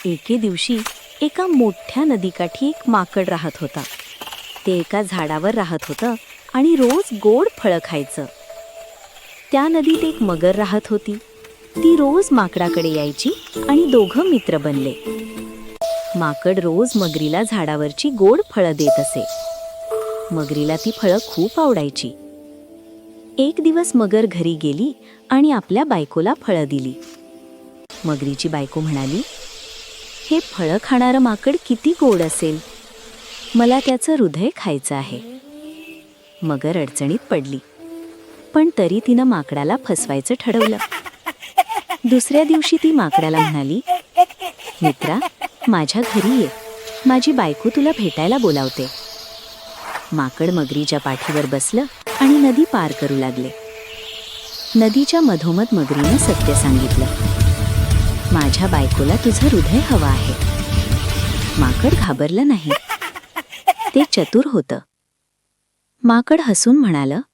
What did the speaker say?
एके दिवशी एका मोठ्या नदीकाठी एक माकड राहत होता. ते एका झाडावर राहत होतं आणि रोज गोड फळं खायचं. त्या नदीत एक मगर राहत होती. ती रोज माकडाकडे यायची आणि दोघं मित्र बनले. माकड रोज मगरीला झाडावरची गोड फळं देत असे. मगरीला ती फळं खूप आवडायची. एक दिवस मगर घरी गेली आणि आपल्या बायकोला फळं दिली. मगरीची बायको म्हणाली, हे फळं खाणारं माकड किती गोड असेल, मला त्याचं हृदय खायचं आहे. मगर अडचणीत पडली, पण तरी तिनं माकडाला फसवायचं ठरवलं. दुसऱ्या दिवशी ती माकडाला म्हणाली, मित्रा, माझ्या घरी ये, माझी बायको तुला भेटायला बोलावते. माकड मगरीच्या पाठीवर बसलं आणि नदी पार करू लागले. नदीच्या मधोमध मगरीने सत्य सांगितलं, माझ्या बायकोला तुझं हृदय हवं आहे. माकड घाबरलं नाही. ते चतुर होतं. माकड हसून म्हणालं,